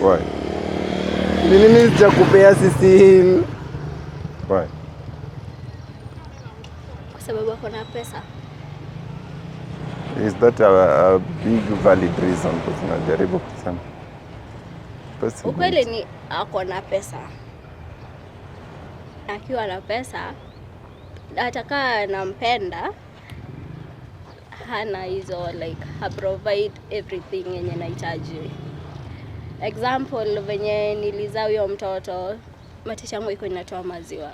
Why? Nini sijakupea sisi? Why? Kwa sababu ako na pesa. Is that a big valid reason? Because najaribu kusema. Ukweli ni ako na pesa. Akiwa na pesa, atakaa nampenda, hana hizo like provide everything yenye nahitaji. Example, venye nilizaa huyo mtoto, matiti yangu iko inatoa maziwa.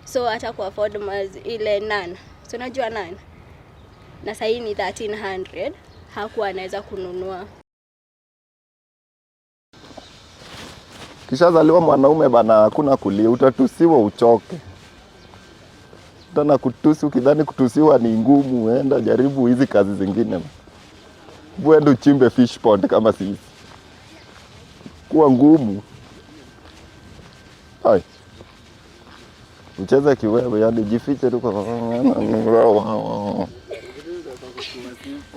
So hata ku afford ile nan. So unajua nan? Na sasa ni 1300, hakuwa anaweza kununua. Kishazaliwa mwanaume bana, hakuna kulia, utatusiwa uchoke. Tena kutusi, ukidhani kutusiwa ni ngumu, enda jaribu hizi kazi zingine. Uende uchimbe fish pond kama sisi. Kuwa ngumu. Hai. Ucheze kiwewe, yani jifiche tu kwa.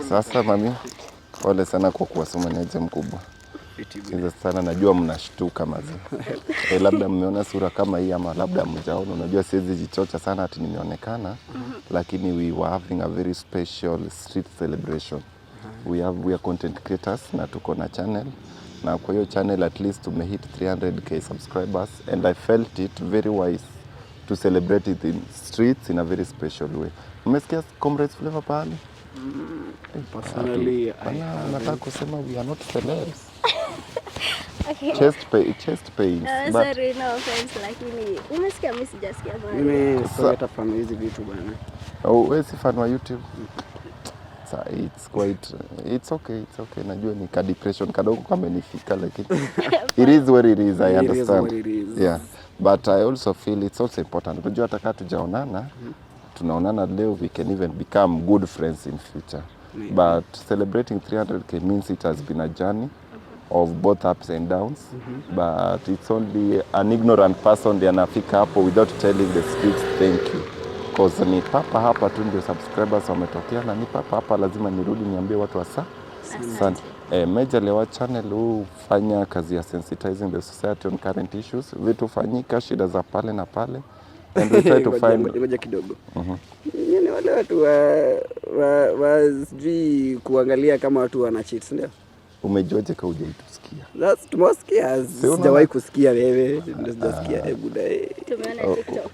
Sasa mami, pole sana kwa kuwasoma neje mkubwa. Siza sana, najua mnashtuka mazi. Labda mmeona sura kama hii ama labda mjaona. Unajua siwezi jichocha sana ati nimeonekana, lakini we were having a very special street celebration. We are content creators na tuko na channel. Na kwa hiyo channel at least tumehit 300k subscribers and I felt it very wise to celebrate it in streets in a very special way. Umesikia Comrades Flavor pale? Personally, nataka kusema we are not celebs. Okay. Chest pains. Sorry, no offense, lakini umesikia mimi sijasikia bwana. Mimi sasa fan hizi vitu bwana. Wewe si fan wa YouTube? So it's okay. Najua ni ka depression kadogo kama nifika, lakini it is what it is, I understand. Yeah. But I also feel it's also important. Unajua hata kama tujaonana, tunaonana leo, we can even become good friends in future. Yeah. But celebrating 300k means it has been a journey of both ups and downs. But it's only an ignorant person ndiye anafika hapo without telling the streets thank you. Because ni papa hapa tu ndio subscribers wametokea, na ni papa hapa lazima nirudi niambie watu asante. Major Lewa channel hufanya kazi ya sensitizing the society on current issues. Vitu fanyika, shida za pale na pale. And we try to find... Ngoja kidogo. Ni wale watu sijui kuangalia kama watu wana cheat, ndio? Umejuaje kama hujaitusikia? That's tumesikia. Sijawahi kusikia wewe. Ndio sijasikia buda. Tumeona TikTok.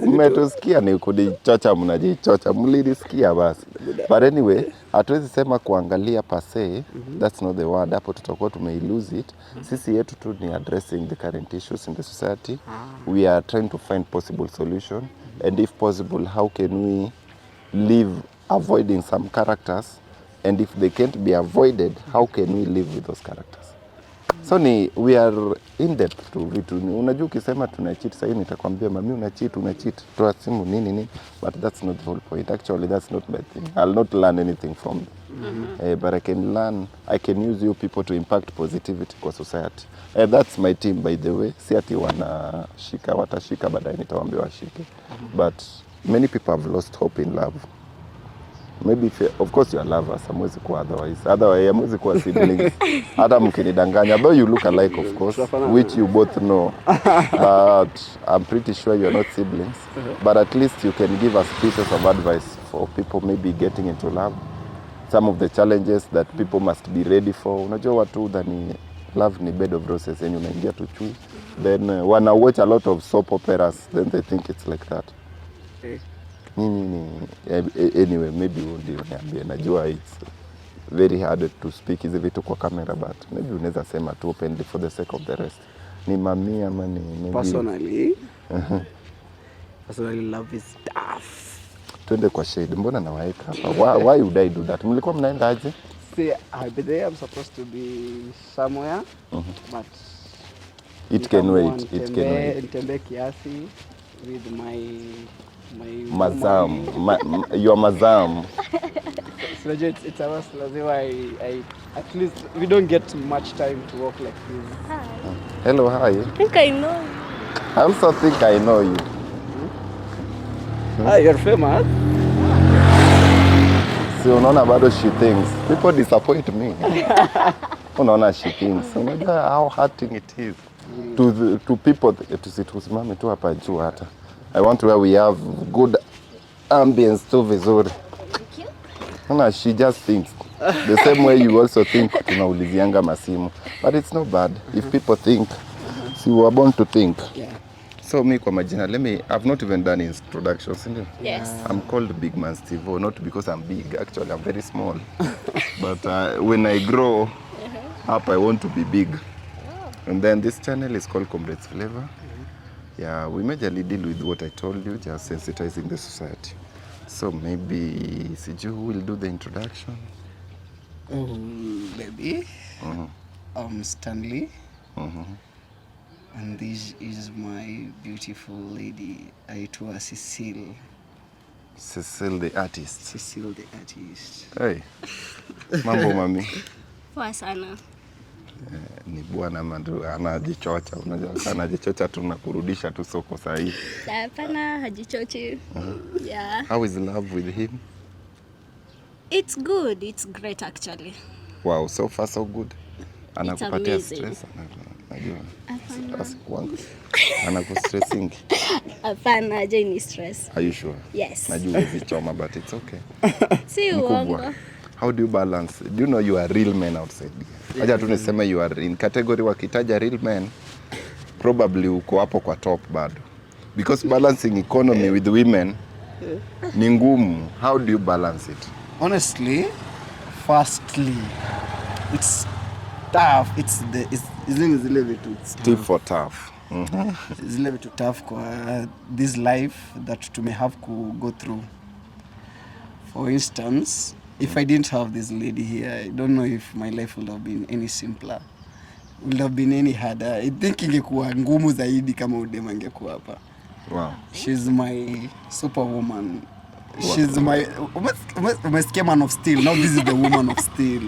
Umetusikia ni kujichocha, mnajichocha, mlilisikia basi. But anyway, hatuwezi sema kuangalia pase, that's not the word. Hapo tutakuwa tumeilose it. Sisi yetu tu ni addressing the current issues in the society. We are trying to find possible solution, and if possible, how can we live avoiding some characters, and if they can't be avoided, how can we live with those characters? So we are in depth to vitu. Unajua ukisema tuna cheat sasa nitakwambia mami una cheat, toa simu nini, but that's not the whole point. Actually that's not my thing. I'll not learn anything from but I can use you people to impact positivity kwa society. That's my team by the way. Si ati watashika baadaye nitawaambia washike. But many people have lost hope in love. Maybe of course you are lovers, hamwezi kuwa otherwise hamwezi kuwa siblings. Hata mkinidanganya, though you look alike of course, which you both know, but I'm pretty sure you are not siblings. But at least you can give us pieces of advice for people maybe getting into love, some of the challenges that people must be ready for. Unajua watu dhani love ni bed of roses, and unaingia tu chui, then wana watch a lot of soap operas, then they think it's like that. Anyway, maybe ndio niambie, najua it's very hard to speak hizi vitu kwa kamera, but maybe unaweza sema tu openly for the sake of the rest. Ni mami ama ni maybe personally love is tough. Twende kwa shade, mbona nawaeka hapa? Why would I do that? Mlikuwa mnaenda aje? See, I'm supposed to be somewhere, but it can wait. Nitembe kiasi with my mazam. Your mazam. So it's a must. I at least we don't get much time to walk like this. Hi. Hello, hi. I think I know you. I also think I know you. You're famous. Si unaona bado she thinks. People disappoint me. Unaona she thinks. Unajua how hurting it is to people. Tusimame tu hapa juu hata. I want where we have good ambience tu vizuri. Unaona she just thinks. The same way you also think tunaulizianga masimu. But it's not bad. If people think, see, we are born to think. Yeah. So me kwa majina, I've not even done introductions. Yes. I'm called Big Man Steve-O, not because I'm big, actually I'm very small. But when I grow up, I want to be big. And then this channel is called Comrades Flavor. Yeah, we majorly deal with what I told you, just sensitizing the society. So maybe Siju will do the introduction. Oh, baby. I'm Stanley. And this is my beautiful lady, aitwa Cecile. Cecile the artist. Cecile the artist. Hey, mambo mami. Poa sana. Ni bwana mandu anajichocha, unajua anajichocha tu na kurudisha tu soko sahihi. Hapana, hajichochi. Yeah. How is love with him? It's good. It's great actually. Wow, so far so good. Anakupatia amazing. stress, najua. Hapana. Asikuanga. Anakustressing. Hapana, haja ni stress. Are you sure? Yes. Najua hizi choma but it's okay. Si uongo. How do you balance? Do you know you are real men outside? Acha tu niseme you are in category wakitaja real men, probably uko hapo kwa top bado. Because balancing economy with women ni ngumu. How do you balance it? Honestly, firstly, it's tough. It's zile vitu. Tip for tough. Zile vitu tough kwa this life that to may have to go through. For instance, if I didn't have this lady here, I don't know if my life would have been any simpler. Would have been any harder. I think ingekuwa ngumu zaidi kama udema ingekuwa hapa. Wow. She's my superwoman. Wow. She's my umesikia Man of Steel. Now this is the Woman of Steel.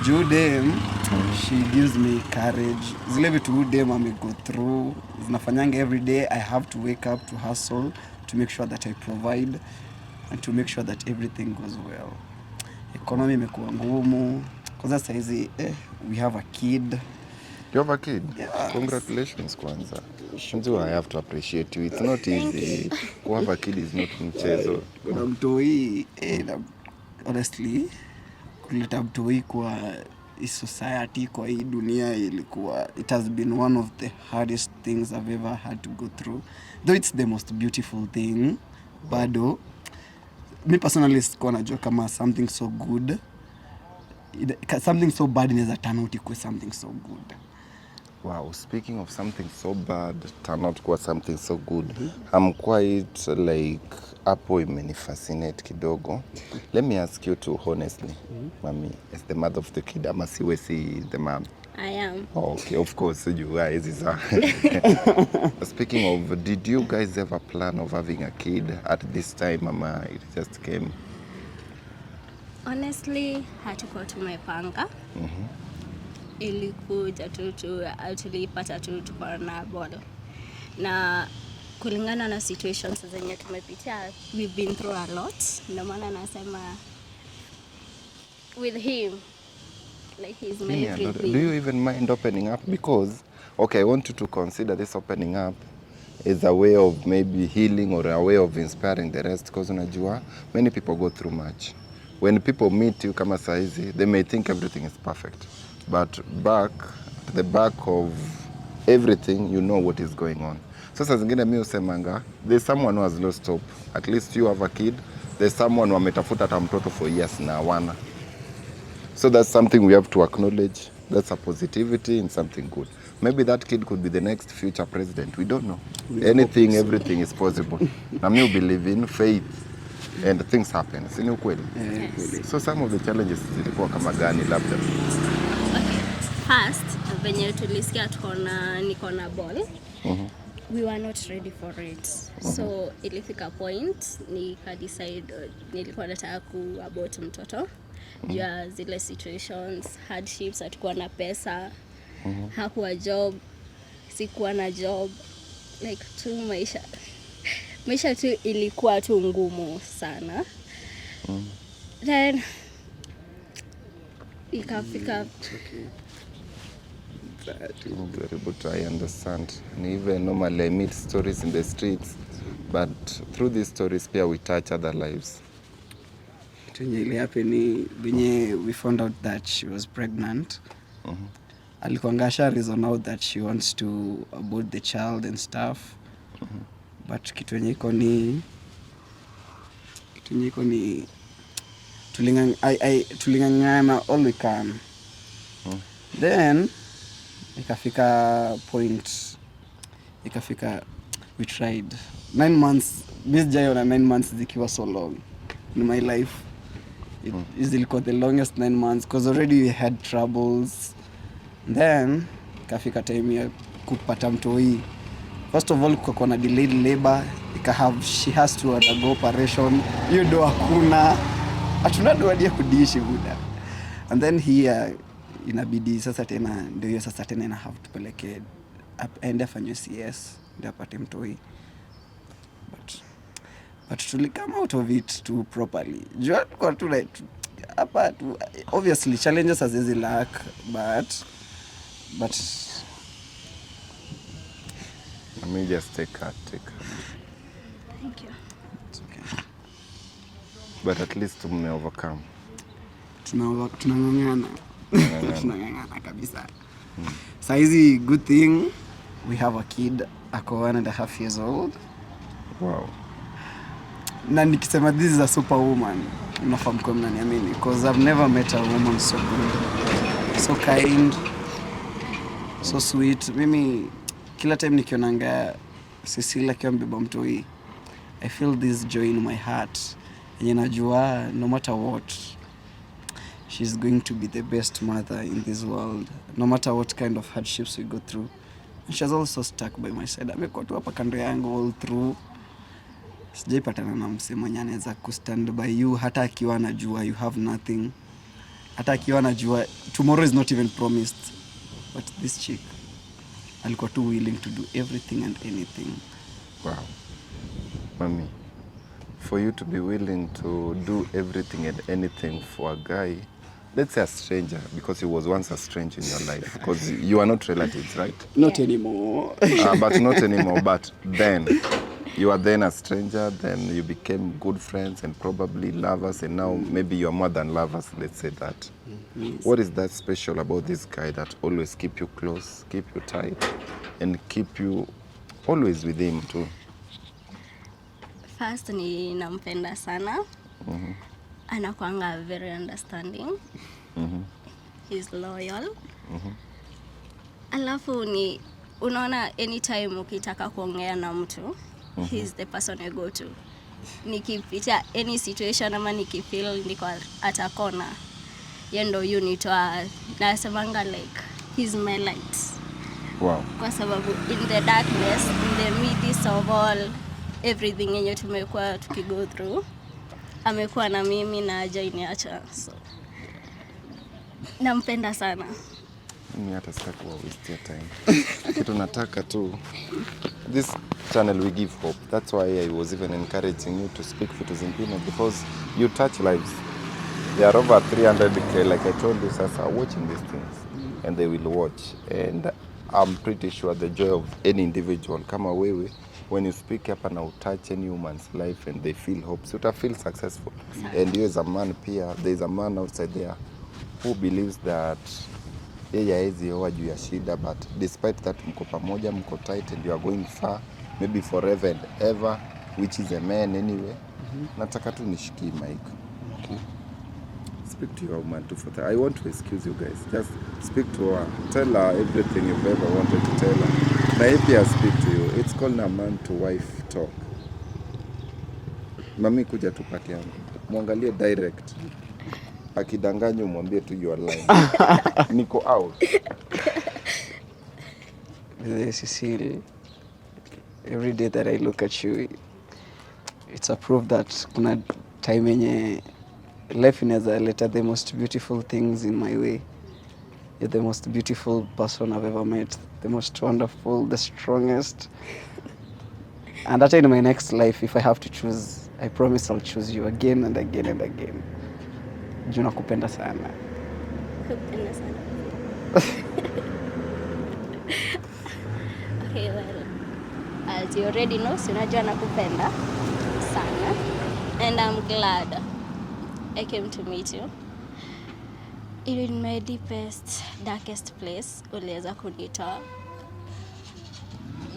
Judem, she gives me courage. Zile vitu udem ame go through. Zinafanyanga every day. I have to wake up to hustle to make sure that I provide and to make sure that everything goes well. Economy imekuwa ngumu. Kwanza saa hizi we have a kid. You have a kid? Yes. Congratulations kwanza. I have to appreciate you. It's not easy. To have a kid is not mchezo. Kuna mtoi, honestly, kuleta mtoi kwa hii society, kwa hii dunia ilikuwa, it has been one of the hardest things I've ever had to go through. Though it's the most beautiful thing, bado, me personally sikuwa najua kama something so good, something so bad inaweza turn out ikuwe something so good. Wow, speaking of something so bad, turn out kuwa something so good. I'm quite like, hapo imenifascinate kidogo. Let me ask you too, honestly, Mami, as the mother of the kid, ama siwe si the mom? I am. Oh, okay, of course, you guys is Speaking of, did you guys ever plan of having a kid at this time, ama it just came? Honestly, hatukuwa tumepanga. Ilikuja tu tulipata tu tuko na bado. Na kulingana na situations zenye tumepitia, we've been through a lot. Ndio maana nasema with him, like he's my everything. Do you even mind opening up? Because, okay, I want you to consider this opening up is a way of maybe healing or a way of inspiring the rest, because unajua, many people go through much. When people meet you kama saizi, they may think everything is perfect. But at the back of everything, you know what is going on. Sasa zingine mi usemanga, there's someone who has lost hope. At least you have a kid. There's someone who ametafuta hata mtoto for years na hawana. So that's something we have to acknowledge. That's a positivity in something good. Maybe that kid could be the next future president. We don't know. Anything, everything is possible. Na mi believe in faith and things happen. Si ni ukweli? Yes. So some of the challenges zilikuwa kama gani labda? First, venye tulisikia niko na ball, we were not ready for it. So ilifika point decide nilikuwa nataka kuabort mtoto. Jua zile situations, hardships, hatukuwa na pesa, hakuwa job, sikuwa na job, like tu maisha tu ilikuwa tu ngumu sana. Then ikafika Okay. Very good, I understand. And even normally I meet stories in the streets, but through these stories pia we touch other lives. Kitu yenye ile happen ni venye we found out that she was pregnant. Alikuanga asha reason out that she wants to abort the child and stuff. But kitu yenye iko ni tulingangana all we can. Then ikafika we tried 9 months. Miss Jayona 9 months zikiwa so long in my life. It easily got the longest 9 months because already we had troubles. Then ikafika time ya kupata mtoi. First of all kukakuwa na delayed labor, she has to undergo operation. Hiyo ndo hakuna, hatuna ndo hadi ya kudishi buda. And then here inabidi sasa tena ndio hiyo sasa tena ina have tupeleke aende afanywe CS ndio apate mtoi. But to come out of it too properly. Jua kwa tu like hapa obviously challenges haziwezi lack, but Let me just take her. Thank you. it's okay. But at least tume overcome. Tunang'ang'ana. Tunang'ang'ana kabisa. Saizi good thing we have a kid ako 1.5 years old. Wow. Na nikisema this is a superwoman, mnafahamu kwa mnaniamini, because I've never met a woman so good, so kind, so sweet. Mimi kila time nikionanga Cecile akiwa mbeba mtoi, I feel this joy in my heart. Yenye najua no matter what, she's going to be the best mother in this world, no matter what kind of hardships we go through. And she's also stuck by my side. Amekuwa tu hapa kando yangu all through. Sijaipatana na msee mwenye anaweza kustand by you hata akiwa anajua you have nothing, hata akiwa anajua tomorrow is not even promised. But this chick alikuwa too willing to do everything and anything. Wow. Mami, for you to be willing to do everything and anything for a guy, let's say a stranger, because he was once a stranger in your life, because you are not relatives, right? Not anymore. But not anymore, but then you are then a stranger, then you became good friends and probably lovers, and now maybe you are more than lovers, let's say that. Yes. What is that special about this guy that always keep you close, keep you tight, and keep you always with him too? First ni nampenda sana. Anakuanga very understanding. He's loyal. Alafu ni unaona anytime ukitaka kuongea na mtu, he's the person I go to. Nikipitia any situation ama nikifeel niko atakona, yeye ndo unitoa, nasemanga like he's my light. Wow. Kwa sababu in the darkness, in the midst of all everything yenye tumekuwa tukigo through, amekuwa na mimi na hajaniacha. So nampenda sana. Mimi hata sitaki waste time. Kitu nataka tu, this channel we give hope. That's why I was even encouraging you to speak Vitu Zingine, because you touch lives. There are over 300k, like I told you, sasa watching these things, and they will watch. And I'm pretty sure the joy of any individual kama wewe, when you speak hapa na touch any human's life and they feel hope, so you feel successful. And you as a man pia, there is a man outside there who believes that yeye haezi oa juu ya shida, but despite that mko pamoja, mko tight and you are going far, maybe forever and ever, which is a man anyway. Nataka tu nishikie mic. Okay. Speak to your woman too for that. I want to excuse you guys. Just speak to her. Tell her everything you've ever wanted to tell her. Na pia speak to you. It's called a man to wife talk. Mami, kuja tu pake yangu. Muangalie direct. Akidanganya umwambie tu you are lying. Niko out. Cecile, every day that I look at you, it's a proof that kuna time yenye life inaweza leta the most beautiful things in my way. You're the most beautiful person I've ever met, the most wonderful, the strongest. And that in my next life, if I have to choose, I promise I'll choose you again and again and again. Juu nakupenda sana. Kupenda sana. Okay, well, as you already know, sinajua nakupenda sana. And I'm glad I came to meet you. In my deepest, darkest place, uliweza kunitoa.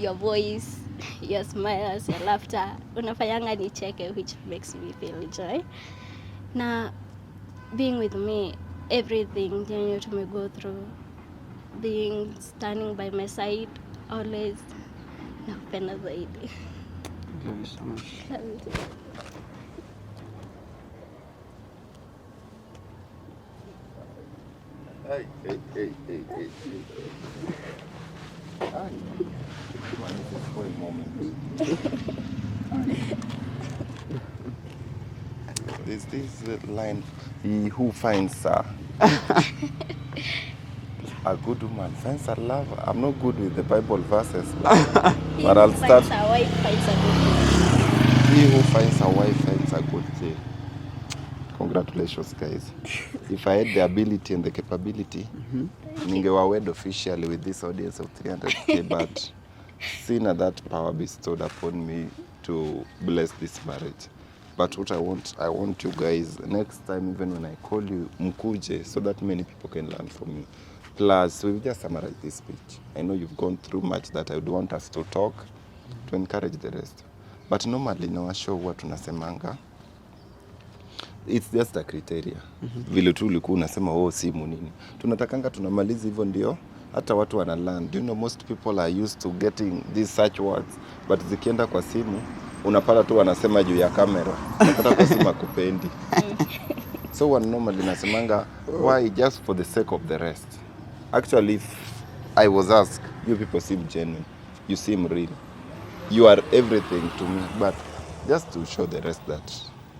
Your voice, your smiles, your laughter, unafanyanga nicheke, which makes me feel joy. Na being with me, everything yenye to me go through, being standing by my side, always nakupenda zaidi. Love you so much. Love you too. Hey. Hi. Come on, this is for a moment. There's this line, he who finds a good woman finds a lover. I'm not good with the Bible verses, but I'll start. Finds a wife, finds a good thing. He who finds a wife finds a good thing. Congratulations, guys. If I had the ability and the capability, ningewa wed officially with this audience of 300k, but seeing that power bestowed upon me to bless this marriage. But what I want you guys, next time even when I call you, mkuje, so that many people can learn from you. Plus, we've just summarized this speech. I know you've gone through much that I would want us to talk, to encourage the rest. But normally, na show huwa tunasemanga, it's just a criteria. Vile tu ulikuwa unasema simu nini. Tunatakanga tunamaliza hivyo ndio hata watu wana learn. Do you know most people are used to getting these search words, but zikienda kwa simu unapata tu wanasema juu ya kamera. Unapata kwa simu akupendi. So one normally nasemanga why just for the sake of the rest. Actually, if I was asked, you people seem genuine. You seem real. You are everything to me, but just to show the rest that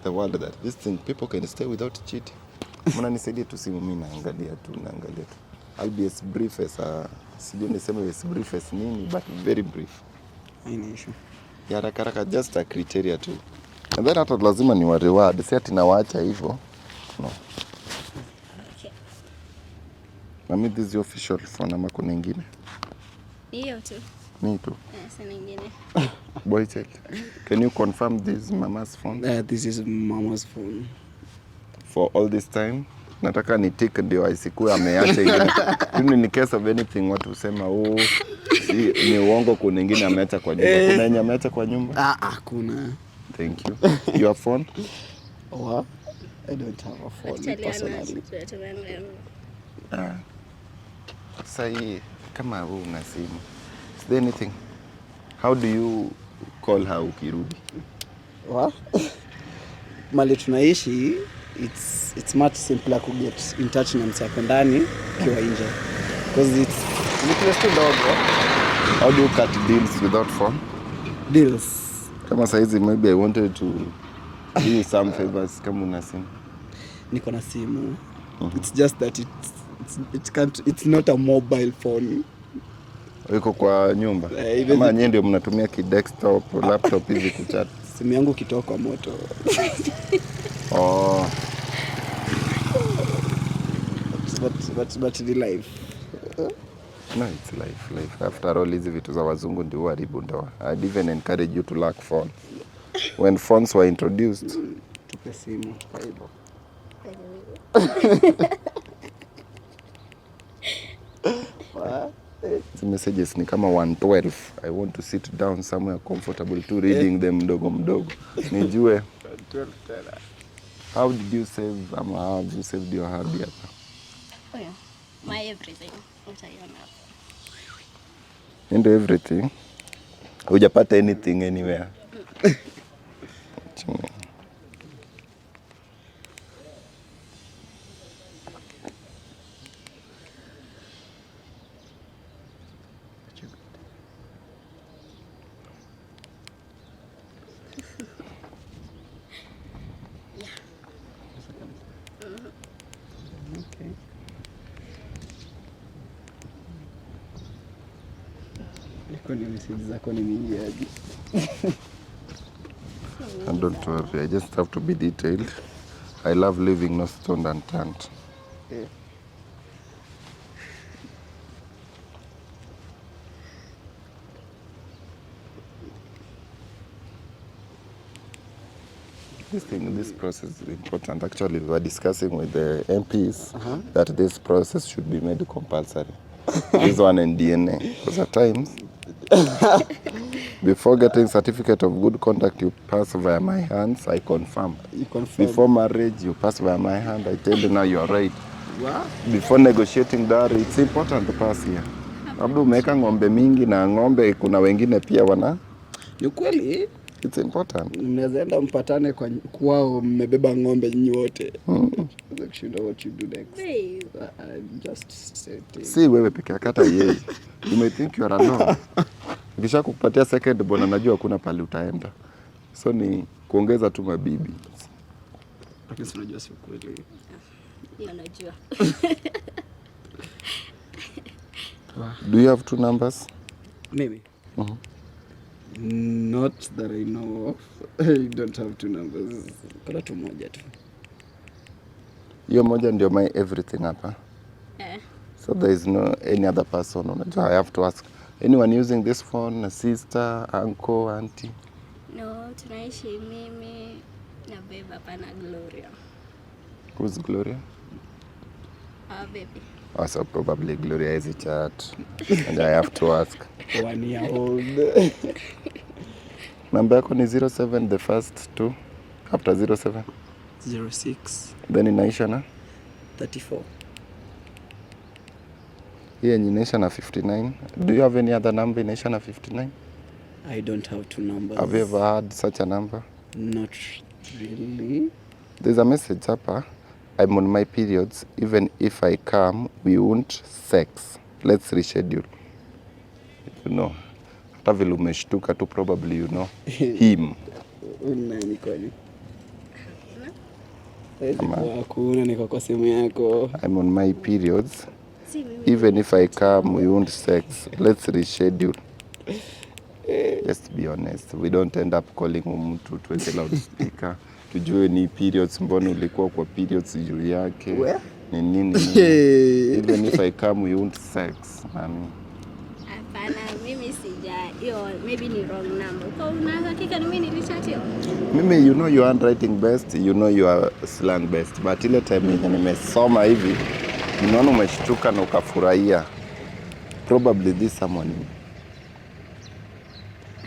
the world that this thing people can stay without cheating. Mnanisaidia tu simu, mimi naangalia tu. I'll be as brief as sijui niseme as brief as nini, but very brief. Haina issue. Ya haraka just a criteria tu. And then hata lazima ni wa reward, si ati nawaacha hivyo. No. Okay. Mami, this is your official phone ama kuna ingine? Hiyo tu. Me too. Sina ingine. Boy check. Can you confirm this is mama's phone? This is mama's phone. For all this time, nataka ni tick ndio asikue ameacha ingine. In case of anything watu husema ni uongo, kuna ingine ameacha kwa nyumba. Kuna yenye ameacha kwa nyumba? Kuna. Thank you. Your phone? What? I don't have a phone personally. Sasa kama wewe una simu. Is there anything? How do you call her ukirudi? What? Mali tunaishi, it's much simpler to get in touch na msako ndani kiwa nje. Because it's too dogo. How do you cut deals without phone? Deals. Kama saizi maybe I wanted to do you some favors kama una simu. Niko na simu. It's just that it's not a mobile phone. Iko kwa nyumba. Kama nyinyi ndio mnatumia desktop, laptop hivi kuchat. Simu yangu kitoka kwa moto. But the life. No, it's life. After all, hizi vitu za wazungu ndio haribu ndoa. I'd even encourage you to lack phone. When phones were introduced, tupe simu tukaibo. The messages ni kama 112. I want to sit down somewhere comfortable to reading them mdogo. Nijue. How did you save how did you save your hubby hapa? Oh yeah. My everything. Utaiona hapo. And everything. Hujapata anything anywhere. And don't worry, I just have to be detailed. I love leaving no stone unturned. this process is important. Actually, we were discussing with the MPs that this process should be made compulsory. This one and DNA. Because at times, before getting certificate of good conduct, you pass via my hands, I confirm. You confirm. Before marriage, you pass via my hand, I tell you now you are right. Wow. Before negotiating dowry, it's important to pass here. Labda umeweka ng'ombe mingi na ng'ombe kuna wengine pia wana. Ni kweli. It's important. Mnaweza enda mpatane kwao mmebeba ng'ombe nyinyi wote. You know what you do next. Just setting. Si wewe peke yako, hata yeye. You may think you are alone. Kisha kukupatia second born anajua kuna pale utaenda. So ni kuongeza tu mabibi. Lakini unajua si kweli. Hiyo najua. Do you have 2 numbers? Maybe. Not that I know of. I don't have 2 numbers. Kuna tu moja tu. Hiyo moja ndio my everything hapa. Eh. So there is no any other person. Unajua I have to ask anyone using this phone, a sister, uncle, auntie. No, tunaishi mimi na babe hapa na Gloria. Who's Gloria? Baby. Oh, so probably Gloria is a chat. And I have to ask. 1 year old. Number yako ni 07 the first 2 after 07. 06 Then inaisha na 34. hii yenye inaisha na 59. Do you have any other number inaisha na 59? I don't have 2 numbers. Have you ever had such a number? Not really. There's a message hapa. I'm on my periods. Even if I come, we won't sex. Let's reschedule. You know. Hata vile umeshtuka tu probably you know him. Nani kwani? Hakuna, niko kwa simu yako. I'm on my periods. Even if I come, we won't sex. Let's reschedule. Just be honest. We don't end up calling mtu tuweke loudspeaker. Tujue ni periods, mbona ulikuwa kwa periods juu yake. Ni nini? Even if I come, we won't sex. Nani? Hapana, mimi sija. Hiyo maybe ni wrong number. Kwa una hakika ni mimi nilichatio? Mimi, you know your handwriting best, you know your slang best. But ile time yenye nimesoma hivi, unaona umeshtuka na ukafurahia. Probably this someone.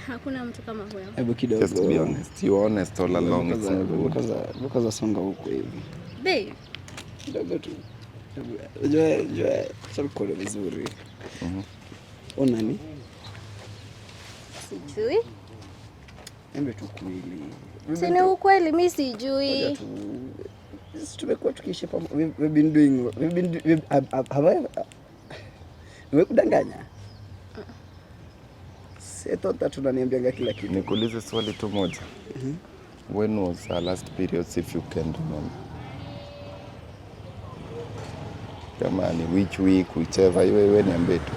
Hakuna mtu kama huyo. Hebu kidogo. Just be honest. You honest all along. It's good. Because songa huko hivi. Babe. Kidogo tu. Jua chakula vizuri. Ona ni? Sijui. Embe tu kweli. Sina ukweli, mimi sijui. Tumekuwa tukiishi pamoja. We've been doing nimekudanganya. Seto tatu tunaniambianga kila kitu. Nikuulize swali tu moja. When was our last periods if you can remember? Kama ni which week, whichever, iwe niambie tu.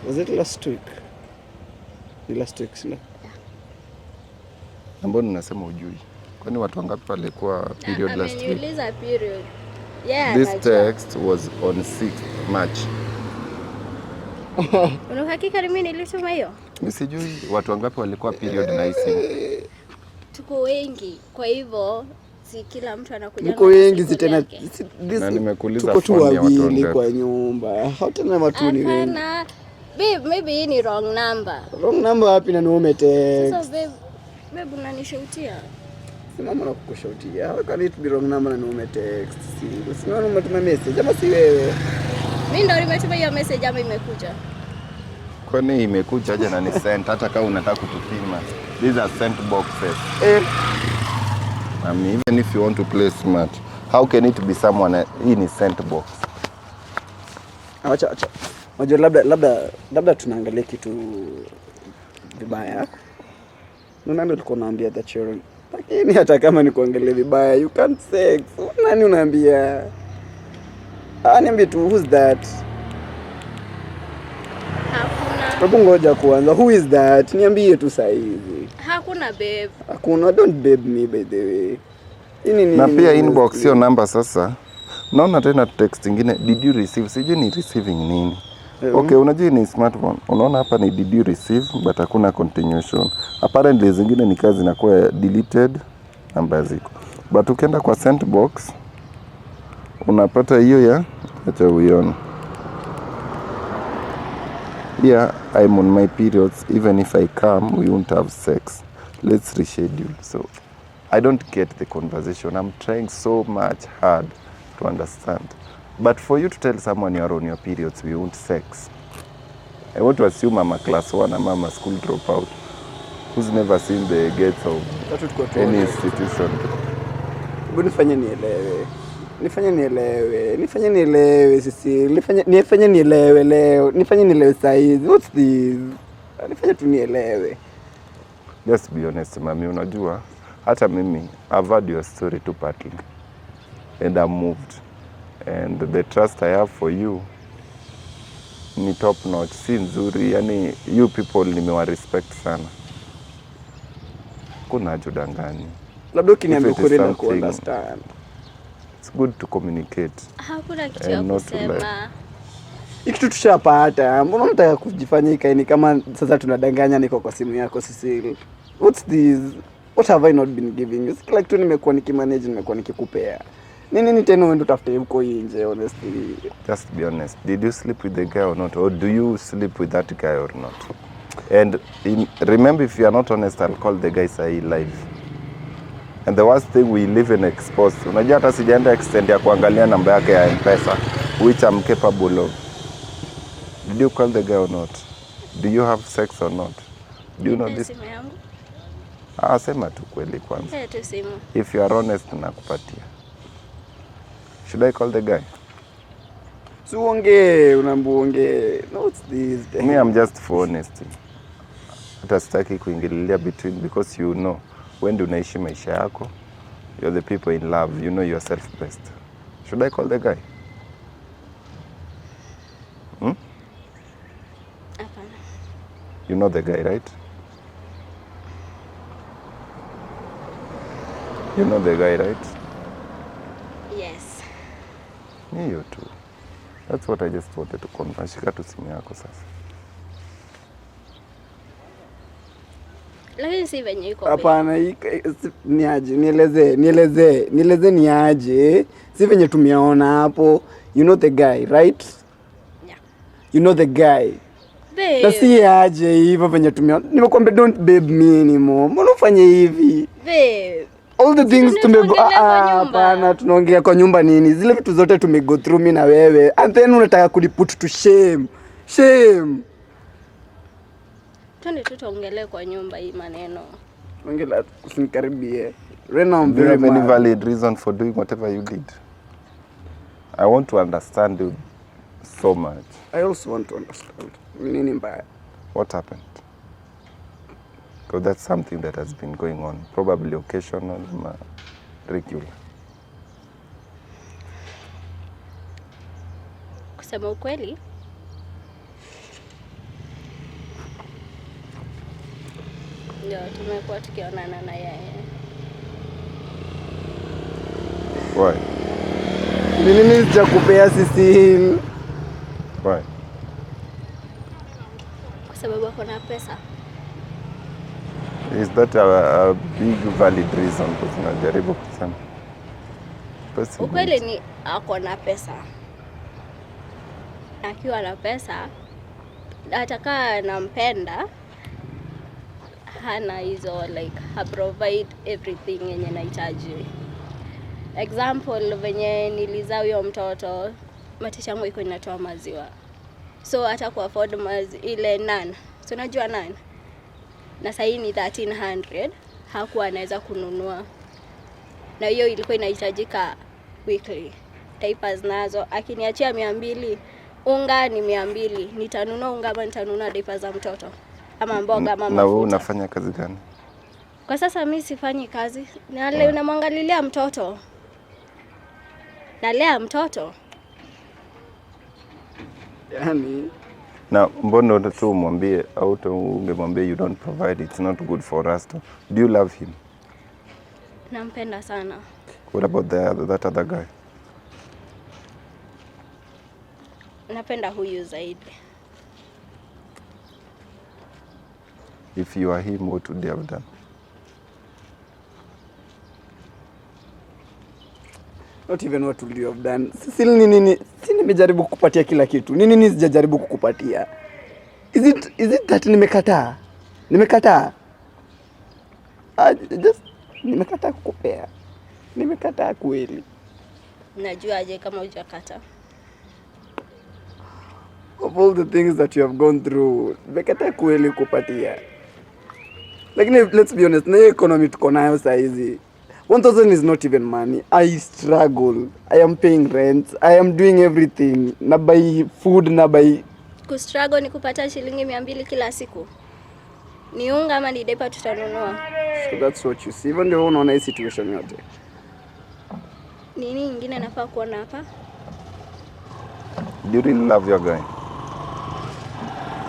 Was it last week? Ni last week sina. Mbona unasema ujui? Kwani watu wangapi walikuwa period last week? Ameniuliza period. Yeah. This text was on 6th March. Una hakika ni mimi nilituma hiyo? Mimi sijui watu wangapi walikuwa period na hisi. Tuko wengi. Kwa hivyo si kila mtu anakuja. Niko wengi tena. Na nimekuuliza tuko tu wawili kwa nyumba. Hautana matuni wengi. Hapana. Babe, maybe hii ni wrong number. Wrong number wapi na niume text? Sasa babe unanishautia. Mama nakukushautia. How can it be wrong number na niume text? Si wewe umetuma message ama si wewe? Mimi ndo nimetuma hiyo message ama imekuja? Kwani imekuja aje na ni sent hata kama unataka kutupima. These are sent boxes. I mean, even if you want to play smart, how can it be someone in a sent box? Acha. Unajua labda tunaangalia kitu vibaya. Nani ulikuwa unaambia the children? Lakini hata kama ni kuangalia vibaya, you can't sex. Nani unaambia? Niambie tu, who's that? Hakuna. Hebu ngoja kwanza. Who is that? Niambie tu saa hizi. Hakuna babe. Hakuna, don't babe me by the way. Na pia inbox sio namba sasa. Naona tena text nyingine, did you receive? Sijui ni receiving nini. Okay, unajua ni smartphone. Unaona hapa ni did you receive but hakuna continuation. Apparently zingine ni kazi zinakuwa deleted namba ziko. But ukienda kwa sent box unapata hiyo ya acha uione. Yeah, I'm on my periods. Even if I come, we won't have sex. Let's reschedule. So I don't get the conversation. I'm trying so much hard to understand. But for you to tell someone you're on your periods, we won't sex. I want to assume I'm a class 1, I'm a school dropout who's never seen the gates of any institution. Nifanye nielewe sisi. Nifanye nielewe leo. Nifanye nielewe saizi. What's this? Nifanye tu nielewe. Just be honest, mami. Unajua, hata mimi, I've heard your story to partly. And I'm moved. And the trust I have for you ni top notch. Si nzuri. Yani, you people nimewa respect sana. Kuna ajudangani. Labda ukiniambia kweli na ku-understand. It's good to communicate. Hakuna kitu ya kusema. Kitu tushapata. Mbona mtaka kujifanya ikaini kama sasa tunadanganya niko kwa simu yako Cecil? What's this? What have I not been giving you? Kila kitu nimekuwa nikimanage, nimekuwa nikikupea. Nini tena wewe ndo tafute huko nje honestly? Just be honest. Did you sleep with the guy or not? Or do you sleep with that guy or not? And remember, if you are not honest, I'll call the guy say live. And the worst thing, we live in exposed. Unajua hata sijaenda extend ya kuangalia namba yake ya M-Pesa, which I'm capable of. Did you call the guy or not? Do you have sex or not? Do you know this? Sema tu kweli kwanza. If you are honest, nakupatia. Should I call the guy? Suonge, unambuonge. No, what's this? Me, I'm just for honesty. Hata sitaki kuingililia between, because you know, when unaishi maisha yako, you're the people in love, you know yourself best. Should I call the guy? You know the guy, right? You know the guy, right? Yes. Hiyo tu. That's what I just wanted to confirm. Shika tu simu yako sasa. Lakini si venye iko. Hapana, ni aje, nieleze ni aje. Si venye tumeona hapo. You know the guy, right? Yeah. You know the guy. Babe. Na si aje hivyo venye tumeona. Nimekwambia don't babe me anymore. Mbona ufanye hivi? Babe. All the things hapana, tunaongea kwa nyumba nini? Zile vitu zote tumego through mimi na wewe. And then unataka kuliput to shame. Shame. Twende tu tuongelee kwa nyumba hii maneno. Ongea usinikaribie. Rena, I'm Do you very have any mad. valid reason for doing whatever you did? I want to understand you so much. I also want to understand. Nini mbaya? What happened? Because that's something that has been going on, probably occasional, regular. Kusema ukweli, ndio tumekuwa tukionana na yeye. Why? Nini sijakupea Cecil? Why? Kwa sababu ako na pesa. Is that a big valid reason? Because najaribu kusema. Ukweli ni ako na pesa. Akiwa na pesa, atakaa nampenda, hana hizo like ha provide everything yenye nahitaji. Example, venye nilizaa huyo mtoto, matiti yangu iko inatoa maziwa. So hata ku afford ile nan. So unajua nan? Na sasa hii ni 1300, hakuwa anaweza kununua. Na hiyo ilikuwa inahitajika weekly. Diapers nazo akiniachia 200, unga ni 200. Nitanunua unga ama nitanunua diapers za mtoto? Ama mboga ama mafuta. Na wewe unafanya kazi gani? Kwa sasa mimi sifanyi kazi. Na leo namwangalilia mtoto. Nalea mtoto. Yani Na mbona tu umwambie au ungemwambia you don't provide, it's not good for us to. Do you love him? Nampenda sana. What about that other guy? Napenda huyu zaidi. If you are him, what would you have done? Not even what would you have done. Still nini? Si nimejaribu kukupatia kila kitu. Nini sijajaribu kukupatia? Is it that nimekataa? Nimekataa. Just nimekataa kukupea. Nimekataa kweli. Najuaje kama hujakata? Of all the things that you have gone through, nimekataa kweli kukupatia. Lakini let's be honest, na economy tuko nayo saa hizi. 1,000 is not even money. I struggle. I am paying rent. I am doing everything. Na buy food, na buy... Kustruggle ni kupata shilingi 200 kila siku. Ni unga ama ni depa tutanunua. So that's what you see. Even though unaona hii situation yote. Nini nyingine nafaa kuona hapa? Do you really love your guy?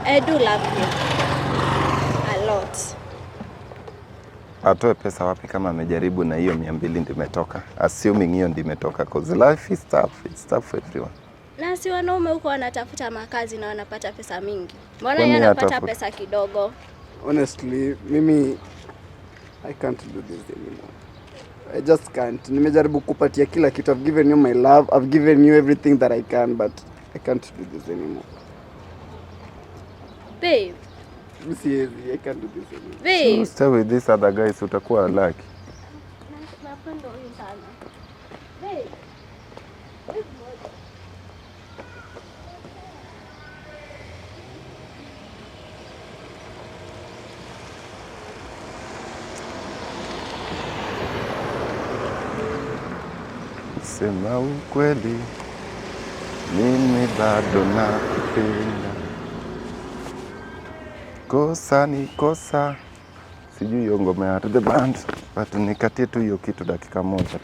I do love him. A lot. Atoe pesa wapi kama amejaribu na hiyo 200 ndio imetoka? Assuming hiyo ndio imetoka, cause life is tough. It's tough for everyone. Na si wanaume huko wanatafuta makazi na wanapata pesa mingi. Mbona yeye anapata pesa kidogo? Honestly, mimi I can't do this anymore. I just can't. Nimejaribu kupatia kila kitu. I've given you my love. I've given you everything that I can, but I can't do this anymore. Babe. Seriously, I can't do this anymore. Babe. So stay with these other guys, utakuwa lucky. Napenda huyu sana. Babe. Sema ukweli, mimi bado nakupenda. Kosa ni kosa. Sijui hiyo ngoma ya The Band, but nikatie tu hiyo kitu dakika moja tu.